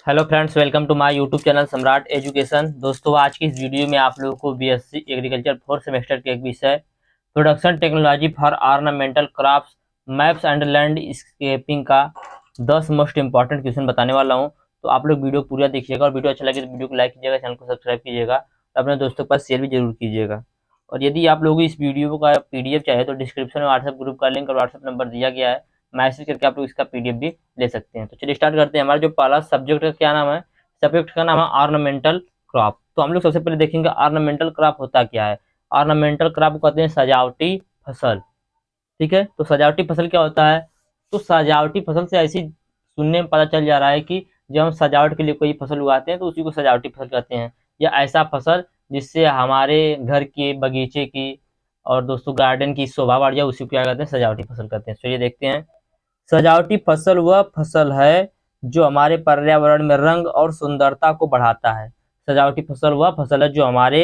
Hello friends, welcome to my YouTube channel Samrat education. दोस्तों, आज की इस वीडियो में आप लोगों को बीएससी एग्रीकल्चर फोर्थ सेमेस्टर के एक विषय production technology for ornamental crops maps and landscaping का 10 मोस्ट इंपॉर्टेंट क्वेश्चन बताने वाला हूं। तो आप लोग वीडियो पूरा देखिएगा और वीडियो अच्छा लगे तो वीडियो को लाइक कीजिएगा, चैनल को सब्सक्राइब कीजिएगा और अपने दोस्तों के पास शेयर भी जरूर कीजिएगा। और यदि आप लोग इस वीडियो का पीडीएफ चाहे तो डिस्क्रिप्शन में व्हाट्सएप ग्रुप का लिंक और व्हाट्सएप नंबर दिया गया है, मैसेज करके आप लोग इसका पीडीएफ भी ले सकते हैं। तो चलिए स्टार्ट करते हैं। हमारा जो पहला सब्जेक्ट का क्या नाम है? सब्जेक्ट का नाम है ऑर्नामेंटल क्रॉप। तो हम लोग सबसे पहले देखेंगे ऑर्नामेंटल क्रॉप होता क्या है। ऑर्नामेंटल क्रॉप को कहते हैं सजावटी फसल। ठीक है, तो सजावटी फसल क्या होता है? तो सजावटी फसल से ऐसी सुनने में पता चल जा रहा है कि जब हम सजावट के लिए कोई फसल उगाते हैं तो उसी को सजावटी फसल कहते हैं, या ऐसा फसल जिससे हमारे घर के बगीचे की और दोस्तों गार्डन की शोभा बढ़ जाए, उसी को क्या कहते हैं? सजावटी फसल कहते हैं। चलिए देखते हैं। सजावटी फसल वह फसल है जो हमारे पर्यावरण में रंग और सुंदरता को बढ़ाता है। सजावटी फसल वह फसल है जो हमारे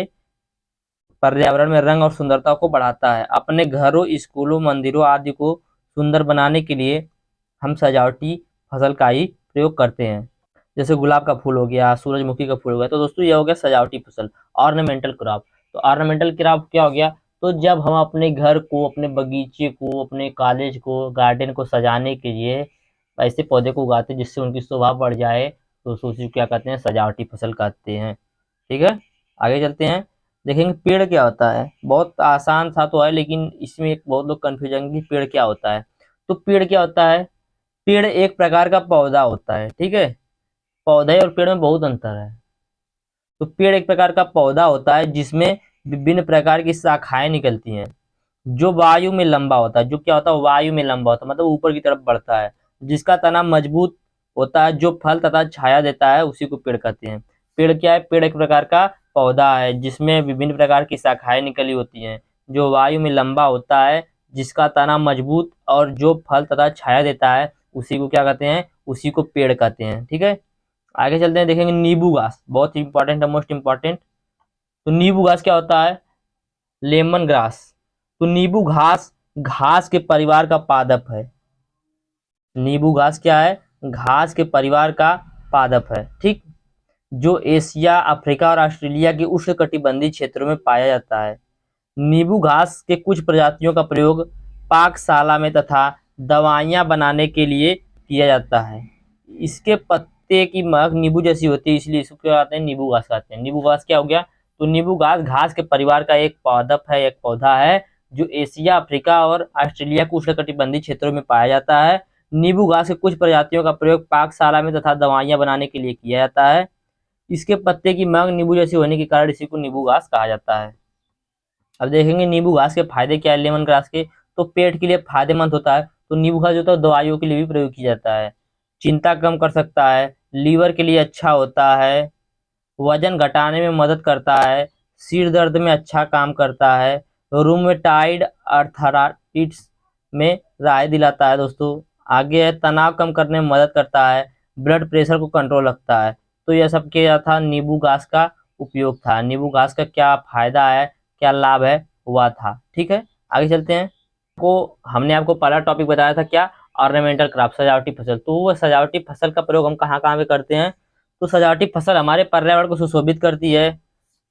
पर्यावरण में रंग और सुंदरता को बढ़ाता है। अपने घरों, स्कूलों, मंदिरों आदि को सुंदर बनाने के लिए हम सजावटी फसल का ही प्रयोग करते हैं। जैसे गुलाब का फूल हो गया, सूरजमुखी का फूल हो गया। तो दोस्तों ये हो गया सजावटी फसल, ऑर्नामेंटल क्रॉप। तो ऑर्नामेंटल क्रॉप क्या हो गया? तो जब हम अपने घर को, अपने बगीचे को, अपने कॉलेज को, गार्डन को सजाने के लिए ऐसे पौधे को उगाते हैं जिससे उनकी शोभा बढ़ जाए, तो उसी को क्या कहते हैं? सजावटी फसल कहते हैं। ठीक है, आगे चलते हैं। देखेंगे पेड़ क्या होता है। बहुत आसान सा तो है, लेकिन इसमें एक बहुत लोग कंफ्यूजन कि पेड़ क्या होता है। तो पेड़ क्या होता है? पेड़ एक प्रकार का पौधा होता है। ठीक है, पौधे और पेड़ में बहुत अंतर है। तो पेड़ एक प्रकार का पौधा होता है जिसमें विभिन्न प्रकार की शाखाएं निकलती हैं, जो वायु में लंबा होता है। जो क्या होता है? वायु में लंबा होता है, मतलब ऊपर की तरफ बढ़ता है। जिसका तना मजबूत होता है, जो फल तथा छाया देता है, उसी को पेड़ कहते हैं। पेड़ क्या है? पेड़ एक प्रकार का पौधा है जिसमें विभिन्न प्रकार की शाखाएं निकली होती हैं, जो वायु में लंबा होता है, जिसका तना मजबूत और जो फल तथा छाया देता है, उसी को क्या कहते हैं? उसी को पेड़ कहते हैं। ठीक है, आगे चलते हैं। देखेंगे नींबू घास, बहुत इंपॉर्टेंट है, मोस्ट इंपॉर्टेंट। तो नींबू घास क्या होता है? Lemon grass. तो नींबू घास घास के परिवार का पादप है। नींबू घास क्या है? घास के परिवार का पादप है। ठीक, जो एशिया, अफ्रीका और ऑस्ट्रेलिया के उष्णकटिबंधीय क्षेत्रों में पाया जाता है। नींबू घास के कुछ प्रजातियों का प्रयोग पाकशाला में तथा दवाइयाँ बनाने के लिए किया जाता है। इसके पत्ते की महक नींबू जैसी होती है, इसलिए इसको क्या कहते हैं? नींबू घास कहते हैं। नींबू घास क्या हो गया? तो नींबू घास घास के परिवार का एक पादप है, एक पौधा है, जो एशिया, अफ्रीका और ऑस्ट्रेलिया के उष्णकटिबंधीय क्षेत्रों में पाया जाता है। नींबू घास के कुछ प्रजातियों का प्रयोग पाकशाला में तथा दवाइयाँ बनाने के लिए किया जाता है। इसके पत्ते की महक नींबू जैसी होने के कारण इसी को नींबू घास कहा जाता है। अब देखेंगे नींबू घास के फायदे क्या है लेमन ग्रास के। तो पेट के लिए फायदेमंद होता है। तो नींबू घास जो होता है दवाइयों के लिए भी प्रयोग किया जाता है। चिंता कम कर सकता है, लीवर के लिए अच्छा होता है, वजन घटाने में मदद करता है, सिर दर्द में अच्छा काम करता है, रूमेटाइड अर्थराइटिस में राहत दिलाता है। दोस्तों आगे है, तनाव कम करने में मदद करता है, ब्लड प्रेशर को कंट्रोल रखता है। तो यह सब क्या था? नींबू घास का उपयोग था। नींबू घास का क्या फायदा है, क्या लाभ है, हुआ था। ठीक है, आगे चलते हैं। को हमने आपको पहला टॉपिक बताया था क्या? ऑर्नामेंटल क्रॉप, सजावटी फसल। तो वो सजावटी फसल का प्रयोग हम कहाँ कहाँ पे करते हैं? तो सजावटी फसल हमारे पर्यावरण को सुशोभित करती है।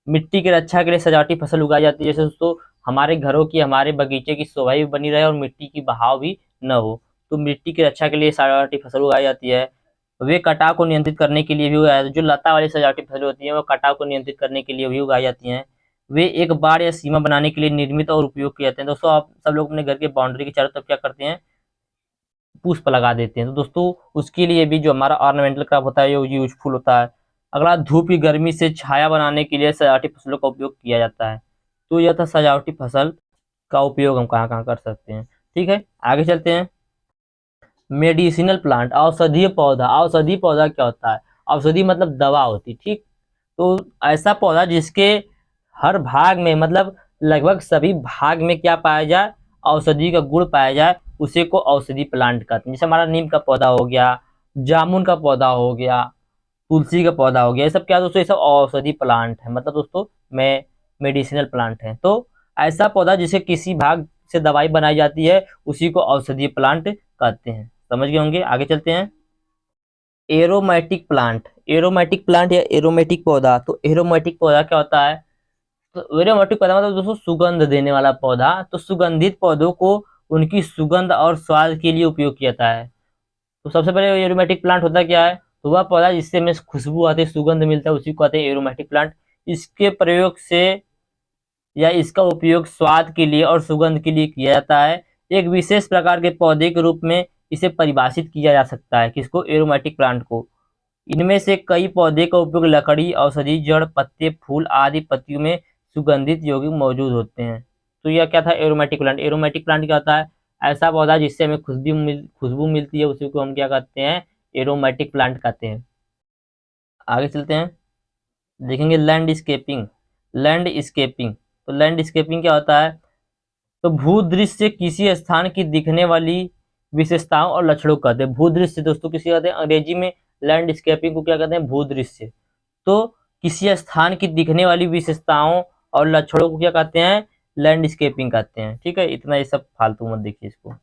मिट्टी की रक्षा के लिए सजावटी फसल उगाई जाती है। जैसे दोस्तों हमारे घरों की, हमारे बगीचे की शोभा भी बनी रहे और मिट्टी की बहाव भी न हो, तो मिट्टी की रक्षा के लिए सजावटी फसल उगाई जाती है। वे कटाव को नियंत्रित करने के लिए भी उगाई जाती है। जो लता वाली सजावटी फसल होती है वो कटाव को नियंत्रित करने के लिए भी उगाई जाती हैं। वे एक बाड़ या सीमा बनाने के लिए निर्मित और उपयोग किए जाते हैं। दोस्तों आप सब लोग अपने घर के बाउंड्री के चारों तरफ क्या करते हैं? पुष्प लगा देते हैं। तो दोस्तों उसके लिए भी जो हमारा ऑर्नामेंटल क्रॉप होता है ये यूजफुल होता है। अगला, धूप की गर्मी से छाया बनाने के लिए सजावटी फसलों का उपयोग किया जाता है। तो यह था सजावटी फसल का उपयोग हम कहाँ कहाँ कर सकते हैं। ठीक है, आगे चलते हैं। मेडिसिनल प्लांट, औषधीय पौधा। औषधीय पौधा क्या होता है? औषधि मतलब दवा होती। ठीक, तो ऐसा पौधा जिसके हर भाग में, मतलब लगभग सभी भाग में क्या पाया जाए? औषधि का गुण पाया जाए, उसी को औषधि प्लांट कहते हैं। जैसे हमारा नीम का पौधा हो गया, जामुन का पौधा हो गया, तुलसी का पौधा हो गया, ये सब क्या दोस्तों? ये सब औषधि प्लांट है, मतलब दोस्तों में मेडिसिनल प्लांट है। तो ऐसा पौधा जिसे किसी भाग से दवाई बनाई जाती है, उसी को औषधि प्लांट कहते हैं। समझ गए होंगे, आगे चलते हैं। एरोमेटिक प्लांट, एरोमेटिक प्लांट या एरोमेटिक पौधा। तो एरोमेटिक पौधा क्या होता है? तो एरोमेटिक पौधा मतलब दोस्तों सुगंध देने वाला पौधा। तो सुगंधित पौधों को उनकी सुगंध और स्वाद के लिए उपयोग किया जाता है। तो सबसे पहले एरोमेटिक प्लांट होता क्या है? तो वह पौधा जिससे हमें खुशबू आती है, सुगंध मिलता है, उसी को कहते हैं एरोमेटिक प्लांट। इसके प्रयोग से या इसका उपयोग स्वाद के लिए और सुगंध के लिए किया जाता है। एक विशेष प्रकार के पौधे के रूप में इसे परिभाषित किया जा सकता है, किसको? एरोमेटिक प्लांट को। इनमें से कई पौधे का उपयोग लकड़ी, औषधि, जड़, पत्ते, फूल आदि पत्तियों में सुगंधित यौगिक मौजूद होते हैं। तो यह क्या था? Aromatic plant. एरोमेटिक प्लांट क्या होता है? ऐसा पौधा जिससे हमें खुशबू मिलती है, उसी को हम क्या कहते हैं? एरोमेटिक प्लांट कहते हैं। आगे चलते हैं, देखेंगे लैंडस्केपिंग। लैंडस्केपिंग, तो लैंडस्केपिंग क्या होता है? तो भूदृश्य किसी स्थान की दिखने वाली विशेषताओं और लक्षणों को कहते हैं। भूदृश्य दोस्तों किसी कहते हैं? अंग्रेजी में लैंडस्केपिंग को क्या कहते हैं? भूदृश्य। तो किसी स्थान की दिखने वाली विशेषताओं और लक्षणों को क्या कहते हैं? लैंडस्केपिंग कहते हैं। ठीक है, इतना ये सब फालतू मत देखिए इसको।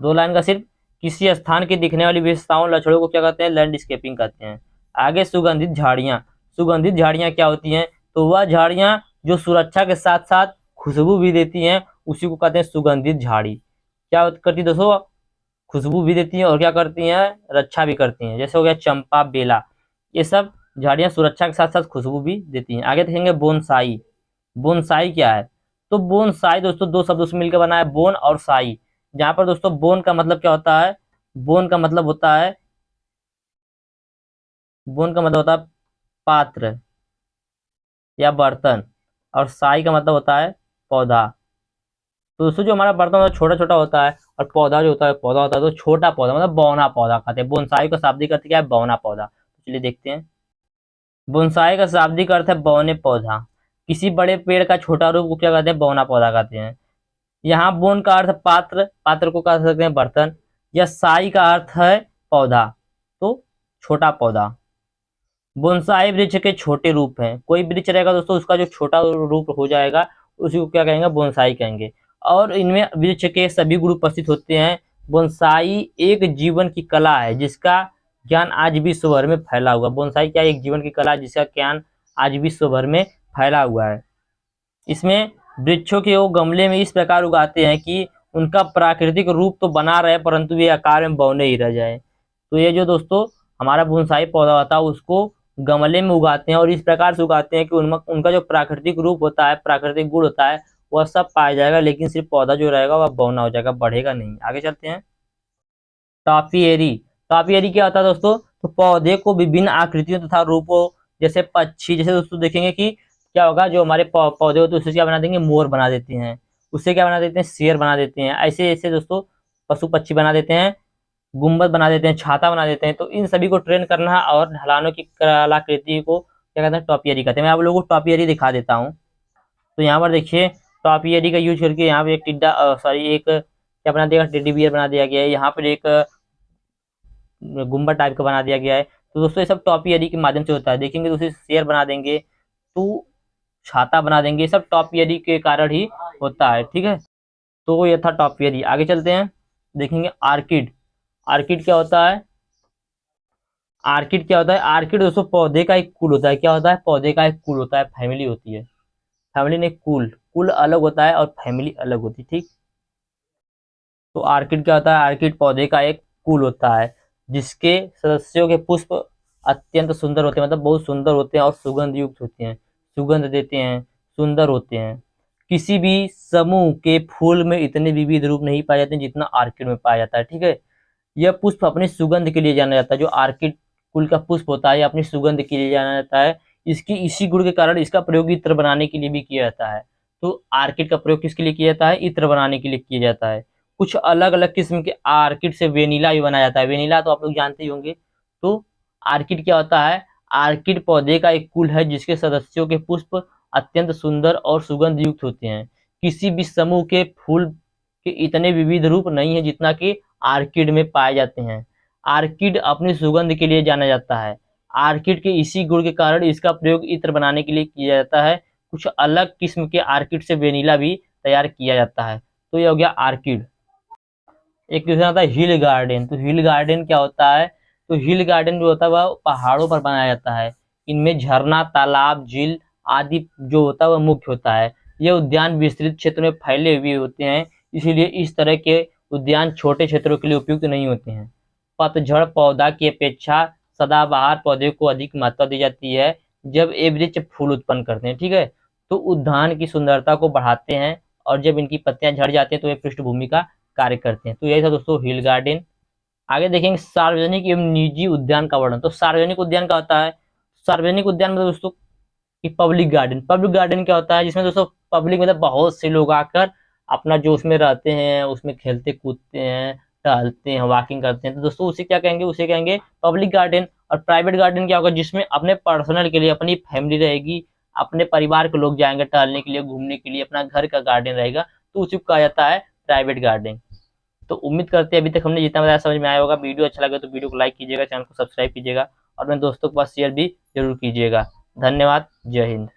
2 लाइन का सिर्फ। किसी स्थान की दिखने वाली विशेषताओं लक्षणों को क्या कहते हैं? लैंडस्केपिंग कहते हैं। आगे सुगंधित झाड़ियां। सुगंधित झाड़ियां क्या होती हैं? तो वह झाड़ियां जो सुरक्षा के साथ साथ खुशबू भी देती हैं, उसी को कहते हैं सुगंधित झाड़ी। क्या करती है दोस्तों? खुशबू भी देती हैं और क्या करती हैं? रक्षा भी करती हैं। जैसे हो गया चंपा, बेला, ये सब झाड़ियां सुरक्षा के साथ साथ खुशबू भी देती हैं। आगे देखेंगे बोनसाई। बोनसाई क्या है? तो बोनसाई दोस्तों 2 शब्दों से मिलकर बना है, बोन और साई। जहां पर दोस्तों बोन का मतलब क्या होता है? बोन का मतलब होता है, बोन का मतलब होता है पात्र या बर्तन, और साई का मतलब होता है पौधा। तो दोस्तों जो हमारा बर्तन होता है छोटा छोटा होता है, और पौधा जो होता है पौधा होता है तो छोटा पौधा, मतलब बौना पौधा कहते हैं। बोनसाई का शाब्दिक अर्थ क्या है? बौना पौधा। तो चलिए देखते हैं। बोनसाई का शाब्दिक अर्थ है बौने पौधा। किसी बड़े पेड़ का छोटा रूप को क्या कहते हैं? बौना पौधा कहते हैं। यहाँ बोन का अर्थ पात्र, पात्र को कह सकते हैं बर्तन, या साई का अर्थ है पौधा, तो छोटा पौधा। बोनसाई वृक्ष के छोटे रूप हैं। कोई वृक्ष रहेगा दोस्तों, उसका जो छोटा रूप हो जाएगा, उसी को क्या कहेंगे? बोनसाई कहेंगे। और इनमें वृक्ष के सभी गुण उपस्थित होते हैं। बोनसाई एक जीवन की कला है जिसका ज्ञान आज विश्व भर में फैला हुआ। बोनसाई क्या? एक जीवन की कला है जिसका ज्ञान आज विश्व भर में फैला हुआ है। इसमें वृक्षों के वो गमले में इस प्रकार उगाते हैं कि उनका प्राकृतिक रूप तो बना रहे, परंतु वे आकार में बौने ही रह जाए। तो ये जो दोस्तों हमारा बोनसाई पौधा होता है, उसको गमले में उगाते हैं और इस प्रकार से उगाते हैं कि उनका जो प्राकृतिक रूप होता है, प्राकृतिक गुण होता है, वह सब पाया जाएगा, लेकिन सिर्फ पौधा जो रहेगा वह बौना हो जाएगा, बढ़ेगा नहीं। आगे चलते हैं। टॉपियरी। टॉपियरी क्या होता है दोस्तों? तो पौधे को विभिन्न आकृतियों तथा रूपों, जैसे पक्षी, जैसे दोस्तों देखेंगे कि क्या होगा, जो हमारे पौधे होते हैं उससे क्या बना देंगे? मोर बना देते हैं, उससे क्या बना देते हैं? शेर बना देते हैं। ऐसे ऐसे दोस्तों पशु पक्षी बना देते हैं, गुम्बद बना देते हैं, छाता बना देते हैं। तो इन सभी को ट्रेन करना और ढलानों की कलाकृति को क्या कहते हैं? टॉपियरी कहते हैं। मैं आप लोगों को टॉपियरी दिखा देता हूँ। तो यहाँ पर देखिए, टॉपियरी का यूज करके यहाँ पे एक टिड्डा, सॉरी, एक क्या बना दिया? टेडी बियर बना दिया गया है। यहाँ पर एक गुम्बद टाइप का बना दिया गया है। तो दोस्तों ये सब टॉपियरी के माध्यम से होता है। देखेंगे तो उसे शेर बना देंगे, तो छाता बना देंगे, ये सब टॉपियरी के कारण ही होता है। ठीक है, तो ये था टॉपियरी। आगे चलते हैं, देखेंगे आर्किड। आर्किड क्या होता है? आर्किड क्या होता है? आर्किड दोस्तों पौधे का एक कुल होता है। क्या होता है? पौधे का एक कुल होता है, फैमिली होती है। फैमिली नहीं, कुल। कुल अलग होता है और फैमिली अलग होती है। ठीक, तो आर्किड क्या होता है? आर्किड पौधे का एक कुल होता है जिसके सदस्यों के पुष्प अत्यंत सुंदर होते हैं, मतलब बहुत सुंदर होते हैं और सुगंध युक्त होते हैं, सुगंध देते हैं, सुंदर होते हैं। किसी भी समूह के फूल में इतने विविध रूप नहीं पाए जाते जितना आर्किड में पाया जाता है। ठीक है, यह पुष्प अपनी सुगंध के लिए जाना जाता है। जो आर्किड कुल का पुष्प होता है, अपनी सुगंध के लिए जाना जाता है। इसकी इसी गुण के कारण इसका प्रयोग इत्र बनाने के लिए भी किया जाता है। तो आर्किड का प्रयोग किसके लिए किया जाता है? इत्र बनाने के लिए किया जाता है। कुछ अलग अलग किस्म के आर्किड से वेनिला भी बनाया जाता है। वेनिला तो आप लोग जानते ही होंगे। तो आर्किड क्या होता है? आर्किड पौधे का एक कुल है जिसके सदस्यों के पुष्प अत्यंत सुंदर और सुगंध युक्त होते हैं। किसी भी समूह के फूल के इतने विविध रूप नहीं है जितना कि आर्किड में पाए जाते हैं। आर्किड अपनी सुगंध के लिए जाना जाता है। आर्किड के इसी गुण के कारण इसका प्रयोग इत्र बनाने के लिए किया जाता है। कुछ अलग किस्म के आर्किड से वेनिला भी तैयार किया जाता है। तो ये हो गया आर्किड। एक दूसरा आता है हिल गार्डन। तो हिल गार्डन क्या होता है? तो हिल गार्डन जो होता है वह पहाड़ों पर बनाया जाता है। इनमें झरना, तालाब, झील आदि जो होता है वह मुख्य होता है। ये उद्यान विस्तृत क्षेत्र में फैले हुए होते हैं, इसीलिए इस तरह के उद्यान छोटे क्षेत्रों के लिए उपयुक्त नहीं होते हैं। पतझड़ पौधा की अपेक्षा सदाबहार पौधे को अधिक महत्व दी जाती है जब ये वृक्ष फूल उत्पन्न करते हैं, ठीक है। तो उद्यान की सुंदरता को बढ़ाते हैं और जब इनकी पत्तियां झड़ जाती हैं तो ये पृष्ठभूमि का कार्य करते हैं। तो यही था दोस्तों हिल गार्डन। आगे देखेंगे सार्वजनिक एवं निजी उद्यान का वर्णन। तो सार्वजनिक उद्यान क्या होता है? सार्वजनिक उद्यान मतलब दोस्तों कि पब्लिक गार्डन। पब्लिक गार्डन क्या होता है? जिसमें दोस्तों पब्लिक मतलब बहुत से लोग आकर अपना जो उसमें रहते हैं, उसमें खेलते कूदते हैं, टहलते हैं, वॉकिंग करते हैं, तो दोस्तों उसे क्या कहेंगे? उसे कहेंगे पब्लिक गार्डन। और प्राइवेट गार्डन क्या होगा? जिसमें अपने पर्सनल के लिए अपनी फैमिली रहेगी, अपने परिवार के लोग जाएंगे टहलने के लिए, घूमने के लिए, अपना घर का गार्डन रहेगा, तो उसी को कहा जाता है प्राइवेट गार्डन। तो उम्मीद करते हैं अभी तक हमने जितना बताया समझ में आया होगा। वीडियो अच्छा लगे तो वीडियो को लाइक कीजिएगा, चैनल को सब्सक्राइब कीजिएगा और अपने दोस्तों के पास शेयर भी जरूर कीजिएगा। धन्यवाद। जय हिंद।